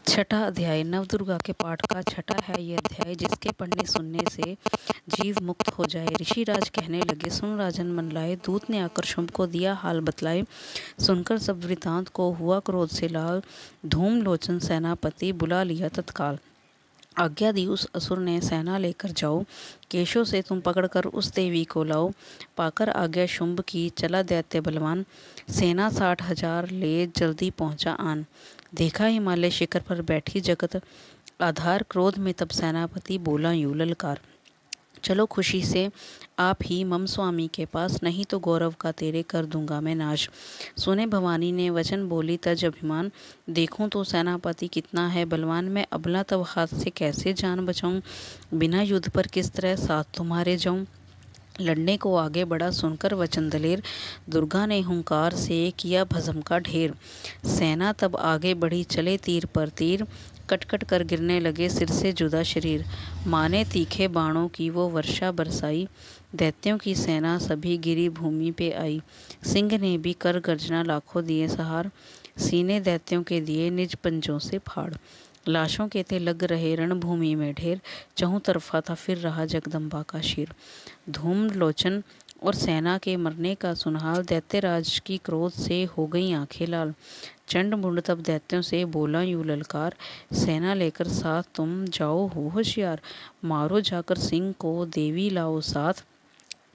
छठा अध्याय नवदुर्गा के पाठ का छठा है ये अध्याय, जिसके पढ़ने सुनने से जीव मुक्त हो जाए। ऋषिराज कहने लगे, सुन राजन मनलाए, दूत ने आकर शुंभ को दिया हाल बतलाए। सुनकर सब वृतांत को हुआ क्रोध से लाल, धूम लोचन सेनापति बुला लिया तत्काल। आज्ञा दी उस असुर ने, सेना लेकर जाओ, केशों से तुम पकड़कर उस देवी को लाओ। पाकर आज्ञा शुंभ की, चला दैत्य बलवान, सेना 60,000 ले जल्दी पहुंचा आन। देखा हिमालय शिखर पर बैठी जगत आधार, क्रोध में तब सेनापति बोला यूं ललकार, चलो खुशी से आप ही मम स्वामी के पास, नहीं तो गौरव का तेरे कर दूंगा मैं नाश। सुने भवानी ने वचन बोली तज अभिमान, देखूं तो सेनापति कितना है बलवान। मैं अबला तब हाथ से कैसे जान बचाऊं, बिना युद्ध पर किस तरह साथ तुम्हारे जाऊं। लड़ने को आगे बढ़ा सुनकर वचन दलेर, दुर्गा ने हुंकार से किया भस्म का ढेर। सेना तब आगे बढ़ी, चले तीर पर तीर, कट कट कर गिरने लगे सिर से जुदा शरीर। माने तीखे बाणों की वो वर्षा बरसाई, दैत्यों की सेना सभी गिरी भूमि पे आई। सिंह ने भी कर गर्जना लाखों दिए सहार, सीने दैत्यों के दिए निज पंजों से फाड़। लाशों के थे लग रहे रणभूमि में ढेर, चहुं तरफा था फिर रहा जगदम्बा का शीर। धूम लोचन और सेना के मरने का सुनहाल, दैत्यराज की क्रोध से हो गई आंखें लाल। चंड मुंड तब दैत्यों से बोला यूं ललकार, सेना लेकर साथ तुम जाओ हो होशियार। मारो जाकर सिंह को, देवी लाओ साथ,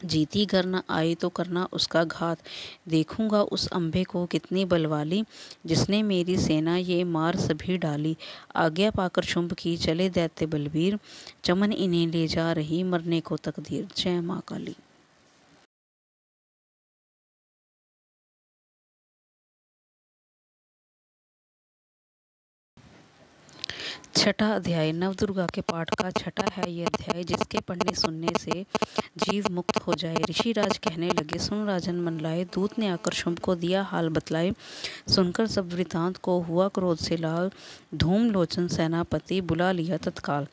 जीती घर न आई तो करना उसका घात। देखूंगा उस अंबे को कितनी बलवाली, जिसने मेरी सेना ये मार सभी डाली। आज्ञा पाकर शुंभ की, चले दैत्य बलबीर, चमन इन्हें ले जा रही मरने को तकदीर। जय माँ काली। छठा अध्याय नवदुर्गा के पाठ का छठा है ये अध्याय, जिसके पढ़ने सुनने से जीव मुक्त हो जाए। ऋषिराज कहने लगे, सुन राजन मनलाए, दूत ने आकर शुंभ को दिया हाल बतलाए। सुनकर सब वृतांत को हुआ क्रोध से लाल, धूम लोचन सेनापति बुला लिया तत्काल।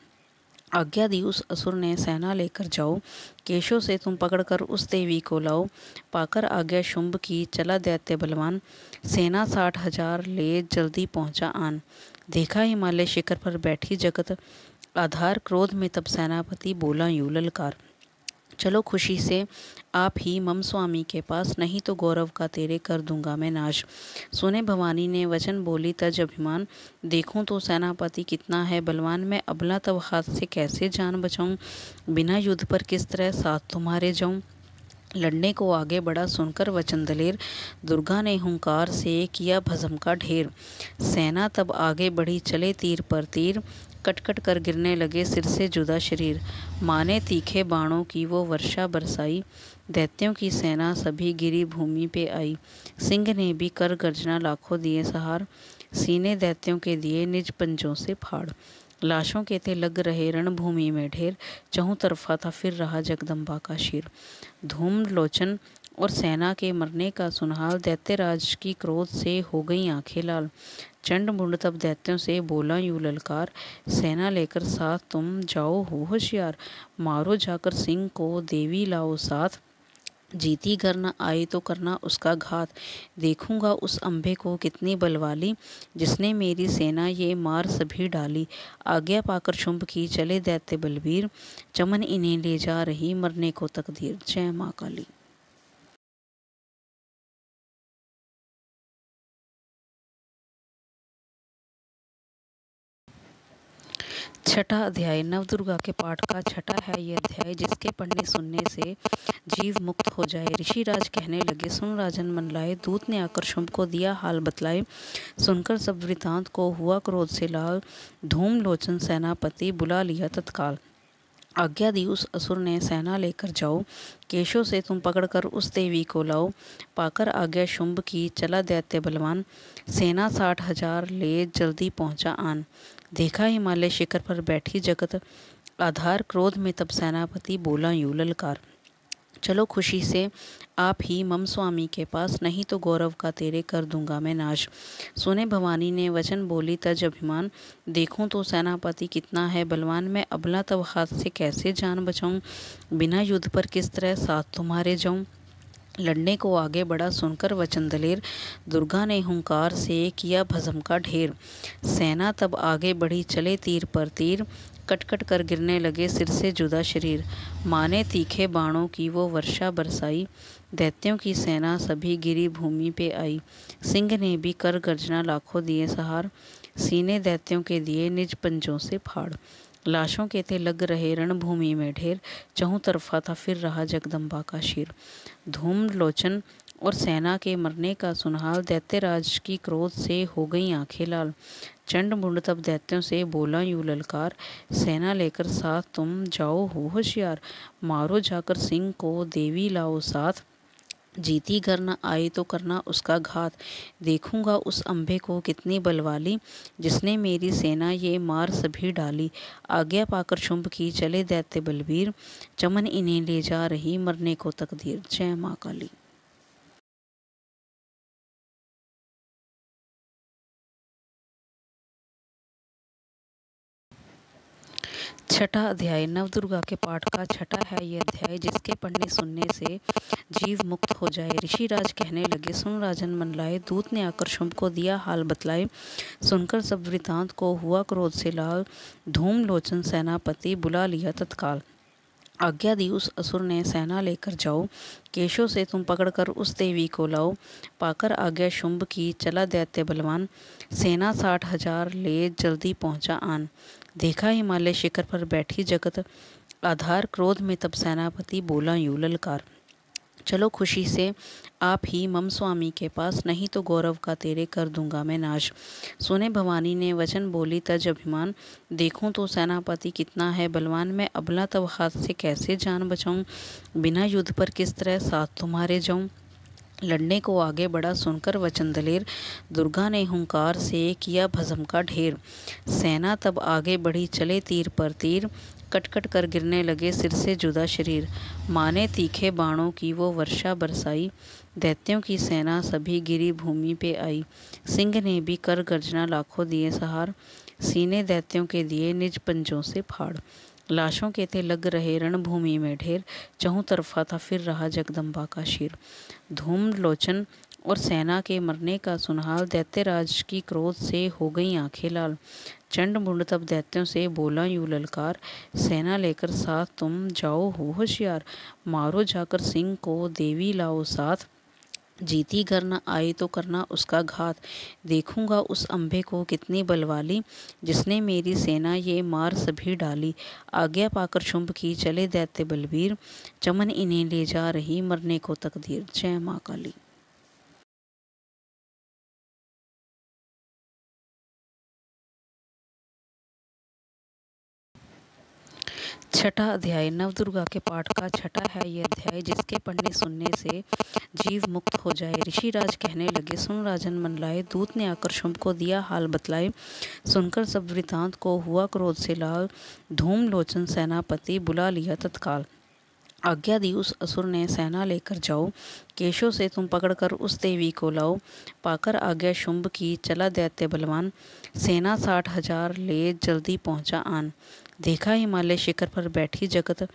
आज्ञा दी उस असुर ने, सेना लेकर जाओ, केशों से तुम पकड़कर उस देवी को लाओ। पाकर आज्ञा शुंभ की, चला दैत्य बलवान, सेना 60,000 ले जल्दी पहुंचा आन। देखा हिमालय शिखर पर बैठी जगत आधार, क्रोध में तब सेनापति बोला यूं ललकार, चलो खुशी से आप ही मम स्वामी के पास, नहीं तो गौरव का तेरे कर दूंगा मैं नाश। सुने भवानी ने वचन बोली तज अभिमान, देखूं तो सेनापति कितना है बलवान। मैं अबला तब हाथ से कैसे जान बचाऊं, बिना युद्ध पर किस तरह साथ तुम्हारे जाऊं। लड़ने को आगे बढ़ा सुनकर वचन दलेर, दुर्गा ने हुंकार से किया भस्म का ढेर। सेना तब आगे बढ़ी, चले तीर पर तीर, कट कट कर गिरने लगे सिर से जुदा शरीर। माने तीखे बाणों की वो वर्षा बरसाई, दैत्यों की सेना सभी गिरी भूमि पे आई। सिंह ने भी कर गर्जना लाखों दिए सहार, सीने दैत्यों के दिए निज पंजों से फाड़। लाशों के थे लग रहे रणभूमि में ढेर, चहुं तरफा था फिर रहा जगदम्बा का शीर। धूम लोचन और सेना के मरने का सुनहाल, दैत्यराज की क्रोध से हो गई आंखें लाल। चंड मुंड तब दैत्यों से बोला यूं ललकार, सेना लेकर साथ तुम जाओ हो होशियार। मारो जाकर सिंह को, देवी लाओ साथ, जीती घर न आई तो करना उसका घात। देखूंगा उस अंबे को कितनी बलवाली, जिसने मेरी सेना ये मार सभी डाली। आज्ञा पाकर शुंभ की, चले दैत्य बलबीर, चमन इन्हें ले जा रही मरने को तकदीर। जय माँ काली। छठा अध्याय नवदुर्गा के पाठ का छठा है ये अध्याय, जिसके पढ़ने सुनने से जीव मुक्त हो जाए। ऋषिराज कहने लगे, सुन राजन मनलाए, दूत ने आकर शुंभ को दिया हाल बतलाए। सुनकर सब वृतांत को हुआ क्रोध से लाल, धूम लोचन सेनापति बुला लिया तत्काल। आज्ञा दी उस असुर ने, सेना लेकर जाओ, केशों से तुम पकड़कर उस देवी को लाओ। पाकर आज्ञा शुंभ की, चला दैत्य बलवान, सेना 60,000 ले जल्दी पहुंचा आन। देखा हिमालय शिखर पर बैठी जगत आधार, क्रोध में तब सेनापति बोला यूं ललकार, चलो खुशी से आप ही मम स्वामी के पास, नहीं तो गौरव का तेरे कर दूंगा मैं नाश। सुने भवानी ने वचन बोली तज अभिमान, देखूं तो सेनापति कितना है बलवान। मैं अबला तब हाथ से कैसे जान बचाऊं, बिना युद्ध पर किस तरह साथ तुम्हारे जाऊं। लड़ने को आगे बढ़ा सुनकर वचन दलेर, दुर्गा ने हुंकार से किया भस्म का ढेर। सेना तब आगे बढ़ी, चले तीर पर तीर, कट कट कर गिरने लगे सिर से जुदा शरीर। माँ ने तीखे बाणों की वो वर्षा बरसाई, दैत्यों की सेना सभी गिरी भूमि पे आई। सिंह ने भी कर गर्जना लाखों दिए सहार, सीने दैत्यों के दिए निज पंजों से फाड़। लाशों के थे लग रहे रणभूमि में ढेर, चहुं तरफा था फिर रहा जगदम्बा का शीर। धूम लोचन और सेना के मरने का सुनहाल, दैत्यराज की क्रोध से हो गई आंखें लाल। चंड मुंड तब दैत्यों से बोला यूं ललकार, सेना लेकर साथ तुम जाओ हो होशियार। मारो जाकर सिंह को देवी लाओ साथ, जीती घर न आई तो करना उसका घात। देखूंगा उस अंबे को कितनी बलवाली, जिसने मेरी सेना ये मार सभी डाली। आज्ञा पाकर शुंभ की चले दैत्य बलवीर, चमन इन्हें ले जा रही मरने को तकदीर। जय माँ काली। छठा अध्याय नवदुर्गा के पाठ का छठा है ये अध्याय, जिसके पढ़ने सुनने से जीव मुक्त हो जाए। ऋषिराज कहने लगे, सुन राजन मन लाए, दूत ने आकर शुंभ को दिया हाल बतलाए। सुनकर सब वृतांत को हुआ क्रोध से लाल, धूम लोचन सेनापति बुला लिया तत्काल। आज्ञा दी उस असुर ने, सेना लेकर जाओ, केशों से तुम पकड़कर उस देवी को लाओ। पाकर आज्ञा शुंभ की चला दैत्य बलवान, सेना 60,000 ले जल्दी पहुंचा आन। देखा हिमालय शिखर पर बैठी जगत आधार, क्रोध में तब सेनापति बोला यूं ललकार। चलो खुशी से आप ही मम स्वामी के पास, नहीं तो गौरव का तेरे कर दूंगा मैं नाश। सुने भवानी ने वचन बोली तज अभिमान, देखूं तो सेनापति कितना है बलवान। मैं अबला तब हाथ से कैसे जान बचाऊं, बिना युद्ध पर किस तरह साथ तुम्हारे जाऊं। लड़ने को आगे बढ़ा सुनकर वचन दलेर, दुर्गा ने हुंकार से किया भस्म का ढेर। सेना तब आगे बढ़ी, चले तीर पर तीर, कट कट कर गिरने लगे सिर से जुदा शरीर। माँ ने तीखे बाणों की वो वर्षा बरसाई, दैत्यों की सेना सभी गिरी भूमि पे आई। सिंह ने भी कर गर्जना लाखों दिए सहार, सीने दैत्यों के दिए निज पंजों से फाड़। लाशों के थे लग रहे रणभूमि में ढेर, चहुं तरफा था फिर रहा जगदम्बा का शीर। धूम लोचन और सेना के मरने का सुनहाल, दैत्यराज की क्रोध से हो गई आंखें लाल। चंड मुंड तब दैत्यों से बोला यूं ललकार, सेना लेकर साथ तुम जाओ हो होशियार। मारो जाकर सिंह को देवी लाओ साथ, जीती घर न आई तो करना उसका घात। देखूंगा उस अंबे को कितनी बलवाली, जिसने मेरी सेना ये मार सभी डाली। आज्ञा पाकर शुंभ की चले दैत्य बलवीर, चमन इन्हें ले जा रही मरने को तकदीर। जय माँ काली। छठा अध्याय नवदुर्गा के पाठ का छठा है ये अध्याय, जिसके पढ़ने सुनने से जीव मुक्त हो जाए। ऋषिराज कहने लगे, सुन राजन मन लाए, दूत ने आकर शुंभ को दिया हाल बतलाए। सुनकर सब वृतांत को हुआ क्रोध से लाल, धूम लोचन सेनापति बुला लिया तत्काल। आज्ञा दी उस असुर ने, सेना लेकर जाओ, केशों से तुम पकड़कर उस देवी को लाओ। पाकर आज्ञा शुंभ की चला दैत्य बलवान, सेना 60,000 ले जल्दी पहुंचा आन। देखा हिमालय शिखर पर बैठी जगत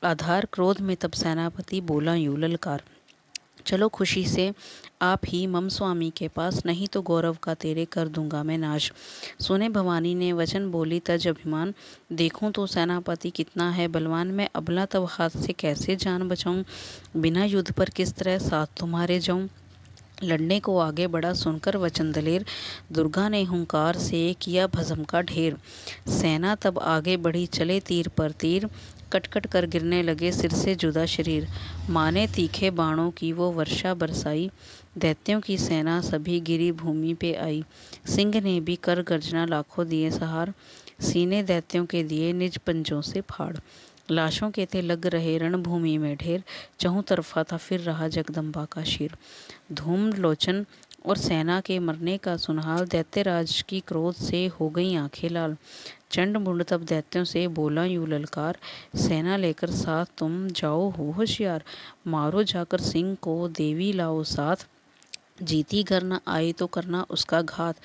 आधार, क्रोध में तब सेनापति बोला यूं ललकार। चलो खुशी से आप ही मम स्वामी के पास, नहीं तो गौरव का तेरे कर दूंगा मैं नाश। सुने भवानी ने वचन बोली तज अभिमान, देखूं तो सेनापति कितना है बलवान। मैं अबला तब हाथ से कैसे जान बचाऊं, बिना युद्ध पर किस तरह साथ तुम्हारे जाऊं। लड़ने को आगे बढ़ा सुनकर वचन दलेर, दुर्गा ने हुंकार से किया भस्म का ढेर। सेना तब आगे बढ़ी, चले तीर पर तीर, कट कट कर गिरने लगे सिर से जुदा शरीर। माँ ने तीखे बाणों की वो वर्षा बरसाई, दैत्यों की सेना सभी गिरी भूमि पे आई। सिंह ने भी कर गर्जना लाखों दिए सहार, सीने दैत्यों के दिए निज पंजों से फाड़। लाशों के थे लग रहे रणभूमि में ढेर, चहुं तरफा था फिर रहा जगदम्बा का शीर। धूम लोचन और सेना के मरने का सुनहाल, दैत्यराज की क्रोध से हो गई आंखें लाल। चंड मुंड तब दैत्यों से बोला यूं ललकार, सेना लेकर साथ तुम जाओ हो होशियार। मारो जाकर सिंह को देवी लाओ साथ, जीती घर न आई तो करना उसका घात,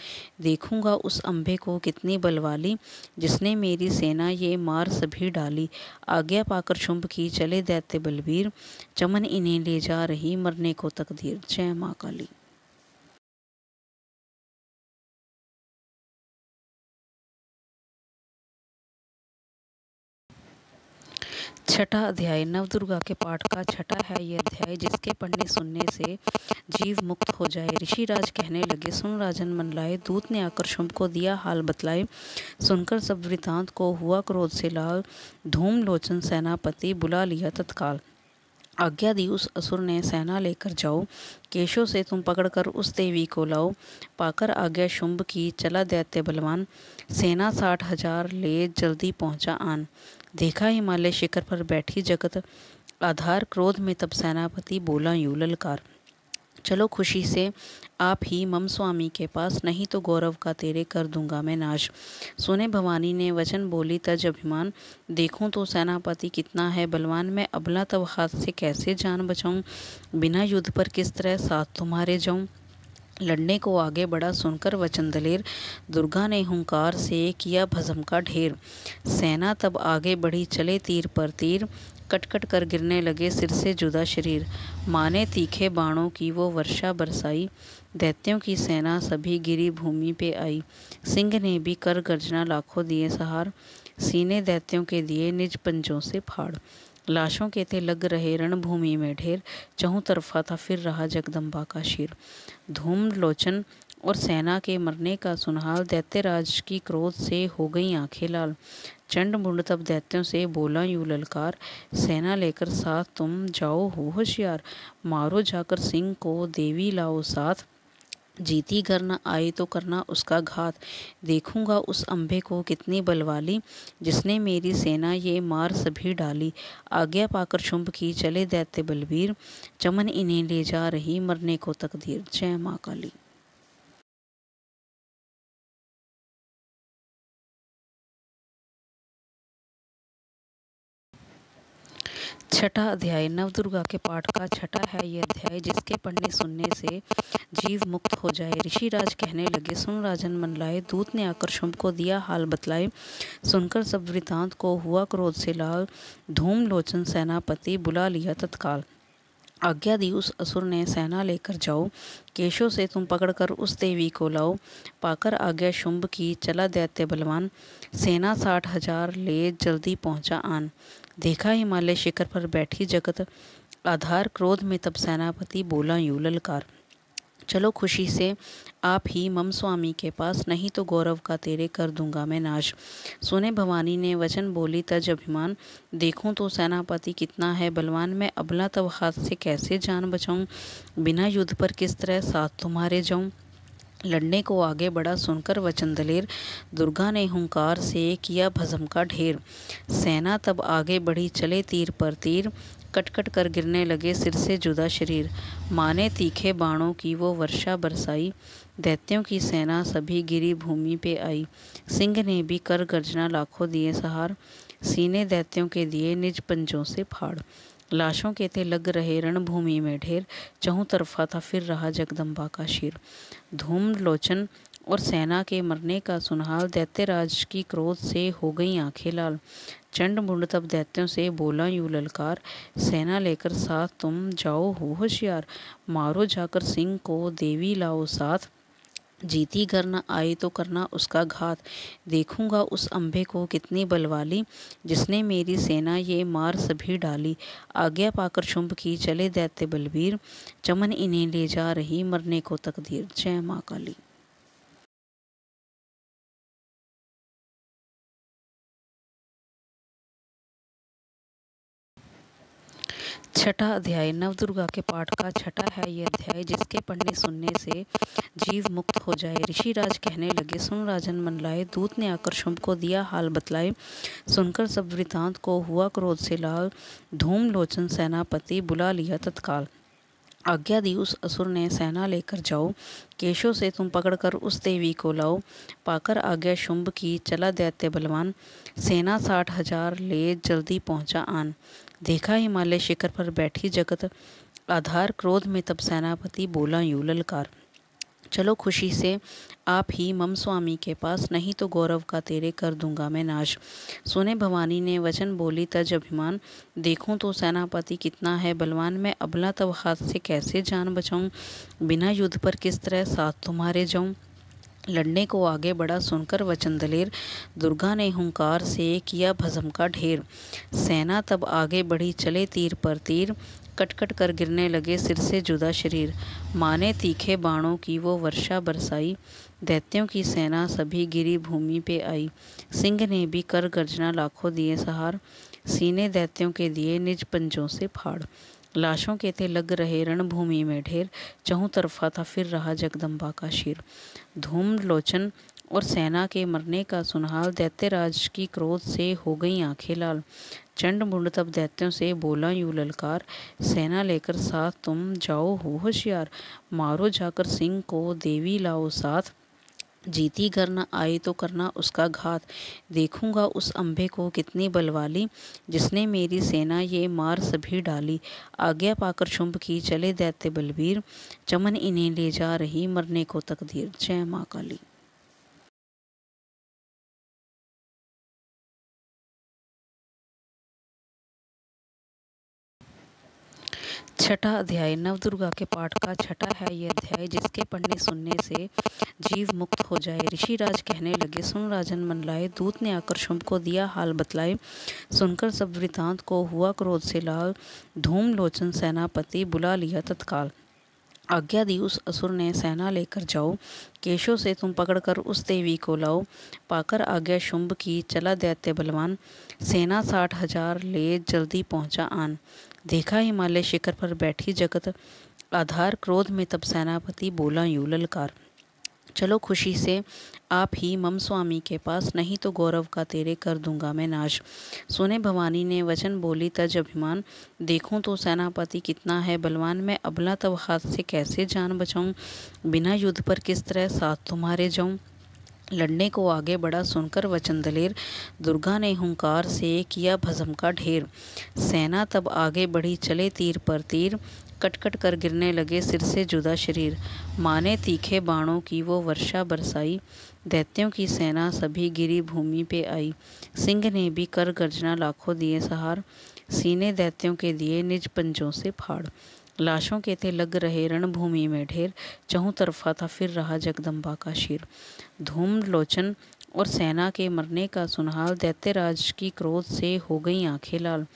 देखूंगा उस अंबे को कितनी बलवाली, जिसने मेरी सेना ये मार सभी डाली। आज्ञा पाकर शुंभ की चले दैत्य बलवीर, चमन इन्हें ले जा रही मरने को तकदीर। जय माँ काली। छठा अध्याय नवदुर्गा के पाठ का छठा है ये अध्याय, जिसके पढ़ने सुनने से जीव मुक्त हो जाए। ऋषिराज कहने लगे, सुन राजन मन लाए, दूत ने आकर शुंभ को दिया हाल बतलाए। सुनकर सब वृतांत को हुआ क्रोध से लाल, धूम लोचन सेनापति बुला लिया तत्काल। आज्ञा दी उस असुर ने, सेना लेकर जाओ, केशों से तुम पकड़कर उस देवी को लाओ। पाकर आज्ञा शुंभ की चला दैत्य बलवान, सेना 60,000 ले जल्दी पहुंचा आन। देखा हिमालय शिखर पर बैठी जगत आधार, क्रोध में तब सेनापति बोला यूं ललकार। चलो खुशी से आप ही मम स्वामी के पास, नहीं तो गौरव का तेरे कर दूंगा मैं नाश। सुने भवानी ने वचन बोली तज अभिमान, देखूं तो सेनापति कितना है बलवान। मैं अबला तब हाथ से कैसे जान बचाऊं, बिना युद्ध पर किस तरह साथ तुम्हारे जाऊं। लड़ने को आगे बढ़ा सुनकर वचन दलेर, दुर्गा ने हुंकार से किया भस्म का ढेर। सेना तब आगे बढ़ी चले तीर पर तीर, कट कट कर गिरने लगे सिर से जुदा शरीर। माने तीखे बाणों की वो वर्षा बरसाई, दैत्यों की सेना सभी गिरी भूमि पे आई। सिंह ने भी कर गर्जना लाखों दिए सहार, सीने दैत्यों के दिए निज पंजों से फाड़। लाशों के थे लग रहे रणभूमि में ढेर, चहुं तरफा था फिर रहा जगदम्बा का शीर। धूम लोचन और सेना के मरने का सुनहाल, दैत्यराज की क्रोध से हो गई आंखें लाल। चंड मुंड तब दैत्यों से बोला यूं ललकार, सेना लेकर साथ तुम जाओ हो होशियार। मारो जाकर सिंह को देवी लाओ साथ, जीती घर न आई तो करना उसका घात। देखूंगा उस अंबे को कितनी बलवाली, जिसने मेरी सेना ये मार सभी डाली। आज्ञा पाकर शुंभ की चले दैत्य बलवीर, चमन इन्हें ले जा रही मरने को तकदीर। जय माँ काली। छठा अध्याय नवदुर्गा के पाठ का छठा है ये अध्याय, जिसके पढ़ने सुनने से जीव मुक्त हो जाए। ऋषिराज कहने लगे, सुन राजन मन लाए, दूत ने आकर शुंभ को दिया हाल बतलाए। सुनकर सब वृतांत को हुआ क्रोध से लाल, धूम लोचन सेनापति बुला लिया तत्काल। आज्ञा दी उस असुर ने, सेना लेकर जाओ, केशों से तुम पकड़कर उस देवी को लाओ। पाकर आज्ञा शुंभ की चला दैत्य बलवान, सेना 60,000 ले जल्दी पहुंचा आन। देखा हिमालय शिखर पर बैठी जगत आधार, क्रोध में तब सेनापति बोला यूं ललकार। चलो खुशी से आप ही मम स्वामी के पास, नहीं तो गौरव का तेरे कर दूंगा मैं नाश। सुने भवानी ने वचन बोली तज अभिमान, देखूं तो सेनापति कितना है बलवान। मैं अबला तब हाथ से कैसे जान बचाऊं, बिना युद्ध पर किस तरह साथ तुम्हारे जाऊं। लड़ने को आगे बढ़ा सुनकर वचन दलेर, दुर्गा ने हुंकार से किया भस्म का ढेर। सेना तब आगे बढ़ी चले तीर पर तीर, कट कट कर गिरने लगे सिर से जुदा शरीर। माने तीखे बाणों की वो वर्षा बरसाई, दैत्यों की सेना सभी गिरी भूमि पे आई। सिंह ने भी कर गर्जना लाखों दिए सहार, सीने दैत्यों के दिए निज पंजों से फाड़। लाशों के थे लग रहे रणभूमि में ढेर, चहुं तरफा था फिर रहा जगदम्बा का शीर। धूम लोचन और सेना के मरने का सुनहाल, दैत्यराज की क्रोध से हो गई आंखें लाल। चंड मुंड तब दैत्यों से बोला यूं ललकार, सेना लेकर साथ तुम जाओ हो होशियार। मारो जाकर सिंह को देवी लाओ साथ, जीती घर न आई तो करना उसका घात। देखूंगा उस अंबे को कितनी बलवाली, जिसने मेरी सेना ये मार सभी डाली। आज्ञा पाकर शुंभ की चले दैत्य बलवीर, चमन इन्हें ले जा रही मरने को तकदीर। जय माँ काली। छठा अध्याय नवदुर्गा के पाठ का छठा है ये अध्याय, जिसके पढ़ने सुनने से जीव मुक्त हो जाए। ऋषिराज कहने लगे, सुन राजन मन लाए, दूत ने आकर शुंभ को दिया हाल बतलाए। सुनकर सब वृतांत को हुआ क्रोध से लाल, धूम लोचन सेनापति बुला लिया तत्काल। आज्ञा दी उस असुर ने, सेना लेकर जाओ, केशों से तुम पकड़कर उस देवी को लाओ। पाकर आज्ञा शुंभ की चला दैत्य बलवान, सेना 60,000 ले जल्दी पहुंचा आन। देखा हिमालय शिखर पर बैठी जगत आधार क्रोध में तब सेनापति बोला यूं ललकार, चलो खुशी से आप ही मम स्वामी के पास, नहीं तो गौरव का तेरे कर दूंगा मैं नाश। सुने भवानी ने वचन बोली तज अभिमान, देखूं तो सेनापति कितना है बलवान, मैं अबला तब हाथ से कैसे जान बचाऊं, बिना युद्ध पर किस तरह साथ तुम्हारे जाऊं। लड़ने को आगे बढ़ा सुनकर वचन दलेर, दुर्गा ने हुंकार से किया भस्म का ढेर। सेना तब आगे बढ़ी चले तीर पर तीर, कट कट कर गिरने लगे सिर से जुदा शरीर। माने तीखे बाणों की वो वर्षा बरसाई, दैत्यों की सेना सभी गिरी भूमि पे आई। सिंह ने भी कर गर्जना लाखों दिए सहार, सीने दैत्यों के दिए निज पंजों से फाड़। लाशों के थे लग रहे रणभूमि में ढेर, चहुं तरफा था फिर रहा जगदम्बा का शीर। धूम लोचन और सेना के मरने का सुनहाल, दैत्यराज की क्रोध से हो गई आंखें लाल। चंड मुंड तब दैत्यों से बोला यूं ललकार, सेना लेकर साथ तुम जाओ हो होशियार, मारो जाकर सिंह को देवी लाओ साथ, जीती घर न आई तो करना उसका घात। देखूंगा उस अंबे को कितनी बलवाली, जिसने मेरी सेना ये मार सभी डाली। आज्ञा पाकर शुंभ की चले दैत्य बलबीर, चमन इन्हें ले जा रही मरने को तकदीर। जय माँ काली। छठा अध्याय नवदुर्गा के पाठ का छठा है ये अध्याय, जिसके पढ़ने सुनने से जीव मुक्त हो जाए। ऋषिराज कहने लगे, सुन राजन मन लाए, दूत ने आकर शुंभ को दिया हाल बतलाए। सुनकर सब वृतांत को हुआ क्रोध से लाल, धूम लोचन सेनापति बुला लिया तत्काल। आज्ञा दी उस असुर ने, सेना लेकर जाओ, केशों से तुम पकड़कर उस देवी को लाओ। पाकर आज्ञा शुंभ की चला दैत्य बलवान, सेना 60,000 ले जल्दी पहुंचा आन। देखा हिमालय शिखर पर बैठी जगत आधार, क्रोध में तब सेनापति बोला यूं ललकार, चलो खुशी से आप ही मम स्वामी के पास, नहीं तो गौरव का तेरे कर दूंगा मैं नाश। सुने भवानी ने वचन बोली तज अभिमान, देखूं तो सेनापति कितना है बलवान, मैं अबला तब हाथ से कैसे जान बचाऊं, बिना युद्ध पर किस तरह साथ तुम्हारे जाऊं। लड़ने को आगे बढ़ा सुनकर वचन दलेर, दुर्गा ने हुंकार से किया भस्म का ढेर। सेना तब आगे बढ़ी चले तीर पर तीर, कट कट कर गिरने लगे सिर से जुदा शरीर। माने तीखे बाणों की वो वर्षा बरसाई, दैत्यों की सेना सभी गिरी भूमि पे आई। सिंह ने भी कर गर्जना लाखों दिए सहार, सीने दैत्यों के दिए निज पंजों से फाड़। लाशों के थे लग रहे रणभूमि में ढेर, चहुं तरफा था फिर रहा जगदम्बा का शीर। धूम लोचन और सेना के मरने का सुनहाल, दैत्यराज की क्रोध से हो गई आंखें लाल।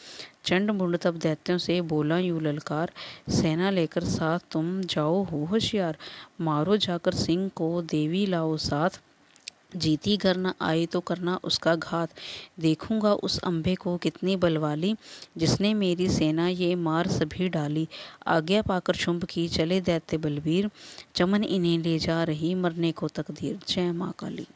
चंड मुंड तब दैत्यों से बोला यूं ललकार, सेना लेकर साथ तुम जाओ हो होशियार, मारो जाकर सिंह को देवी लाओ साथ, जीती घर न आई तो करना उसका घात। देखूंगा उस अंबे को कितनी बलवाली, जिसने मेरी सेना ये मार सभी डाली। आज्ञा पाकर शुंभ की चले दैत्य बलबीर, चमन इन्हें ले जा रही मरने को तकदीर। जय माँ काली।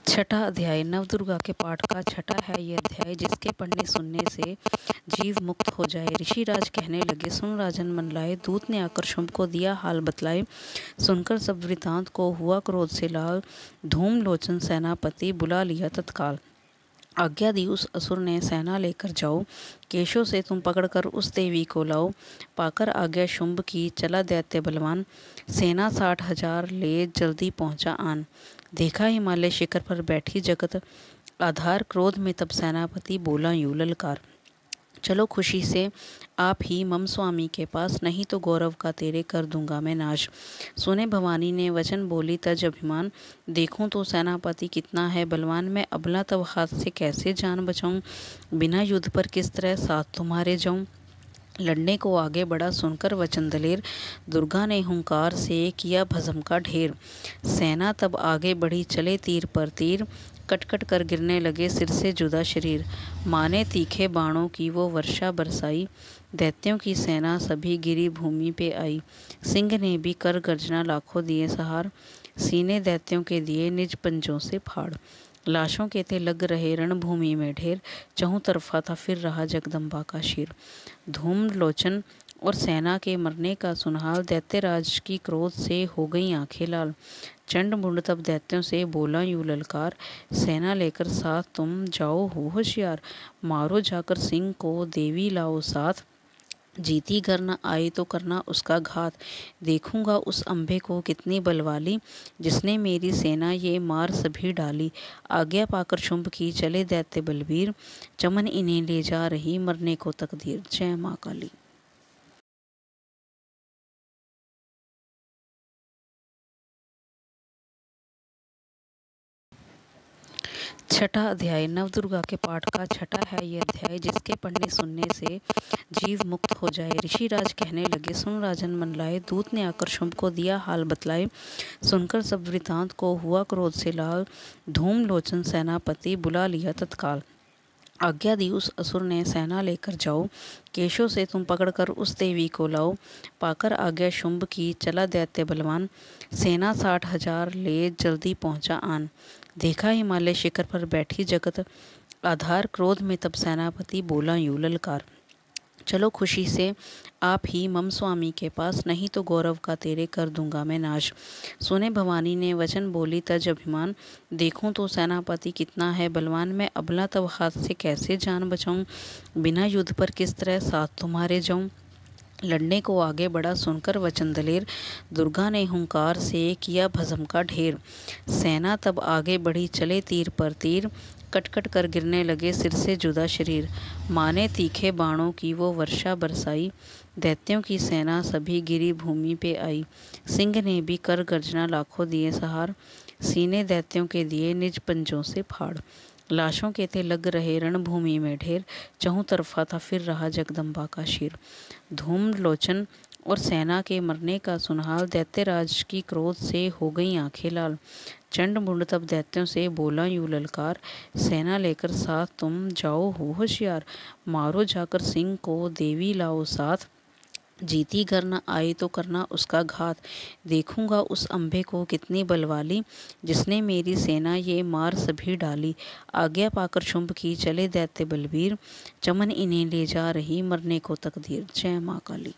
छठा अध्याय नवदुर्गा के पाठ का छठा है ये अध्याय, जिसके पढ़ने सुनने से जीव मुक्त हो जाए। ऋषिराज कहने लगे, सुन राजन मन लाए, दूत ने आकर शुंभ को दिया हाल बतलाए। सुनकर सब वृतांत को हुआ क्रोध से लाल, धूम लोचन सेनापति बुला लिया तत्काल। आज्ञा दी उस असुर ने, सेना लेकर जाओ, केशों से तुम पकड़कर उस देवी को लाओ। पाकर आज्ञा शुंभ की चला दैत्य बलवान, सेना 60,000 ले जल्दी पहुंचा आन। देखा हिमालय शिखर पर बैठी जगत आधार, क्रोध में तब सेनापति बोला यूं ललकार, चलो खुशी से आप ही मम स्वामी के पास, नहीं तो गौरव का तेरे कर दूंगा मैं नाश। सुने भवानी ने वचन बोली तज अभिमान, देखूं तो सेनापति कितना है बलवान, मैं अबला तब हाथ से कैसे जान बचाऊं, बिना युद्ध पर किस तरह साथ तुम्हारे जाऊं। लड़ने को आगे बढ़ा सुनकर वचन दलेर, दुर्गा ने हुंकार से किया भस्म का ढेर। सेना तब आगे बढ़ी चले तीर पर तीर, कट कट कर गिरने लगे सिर से जुदा शरीर। माने तीखे बाणों की वो वर्षा बरसाई, दैत्यों की सेना सभी गिरी भूमि पे आई। सिंह ने भी कर गर्जना लाखों दिए सहार, सीने दैत्यों के दिए निज पंजों से फाड़। लाशों के थे लग रहे रणभूमि में ढेर, चहुं तरफा था फिर रहा जगदम्बा का शीर। धूम लोचन और सेना के मरने का सुनहाल, दैत्यराज की क्रोध से हो गई आंखें लाल। चंड मुंड तब दैत्यों से बोला यूं ललकार, सेना लेकर साथ तुम जाओ हो होशियार, मारो जाकर सिंह को देवी लाओ साथ, जीती घर न आई तो करना उसका घात, देखूंगा उस अंबे को कितनी बलवाली, जिसने मेरी सेना ये मार सभी डाली। आज्ञा पाकर शुंभ की चले दैत्य बलबीर, चमन इन्हें ले जा रही मरने को तकदीर। जय माँ काली। छठा अध्याय नवदुर्गा के पाठ का छठा है ये अध्याय, जिसके पढ़ने सुनने से जीव मुक्त हो जाए। ऋषिराज कहने लगे, सुन राजन मन लाए, दूत ने आकर शुंभ को दिया हाल बतलाए। सुनकर सब वृतांत को हुआ क्रोध से लाल, धूम लोचन सेनापति बुला लिया तत्काल। आज्ञा दी उस असुर ने, सेना लेकर जाओ, केशों से तुम पकड़कर उस देवी को लाओ। पाकर आज्ञा शुंभ की चला दैत्य बलवान, सेना 60,000 ले जल्दी पहुंचा आन। देखा हिमालय शिखर पर बैठी जगत आधार, क्रोध में तब सेनापति बोला यूं ललकार, चलो खुशी से आप ही मम स्वामी के पास, नहीं तो गौरव का तेरे कर दूंगा मैं नाश। सुने भवानी ने वचन बोली तज अभिमान, देखूं तो सेनापति कितना है बलवान, मैं अबला तब हाथ से कैसे जान बचाऊं, बिना युद्ध पर किस तरह साथ तुम्हारे जाऊं। लड़ने को आगे बढ़ा सुनकर वचन दलेर, दुर्गा ने हुंकार से किया भस्म का ढेर। सेना तब आगे बढ़ी चले तीर पर तीर, कटकट कर गिरने लगे सिर से जुदा शरीर। माने तीखे बाणों की वो वर्षा बरसाई, दैत्यों की सेना सभी गिरी भूमि पे आई। सिंह ने भी कर गर्जना लाखों दिए सहार, सीने दैत्यों के दिए निज पंजों से फाड़। लाशों के थे लग रहे रणभूमि में ढेर, चहुं तरफा था फिर रहा जगदम्बा का शीर। धूम लोचन और सेना के मरने का सुनहाल, दैत्यराज की क्रोध से हो गई आंखें लाल। चंड मुंड तब दैत्यों से बोला यूं ललकार, सेना लेकर साथ तुम जाओ हो होशियार, मारो जाकर सिंह को देवी लाओ साथ, जीती घर न आई तो करना उसका घात, देखूंगा उस अंबे को कितनी बलवाली, जिसने मेरी सेना ये मार सभी डाली। आज्ञा पाकर शुंभ की चले दैत्य बलबीर, चमन इन्हें ले जा रही मरने को तकदीर। जय माँ काली।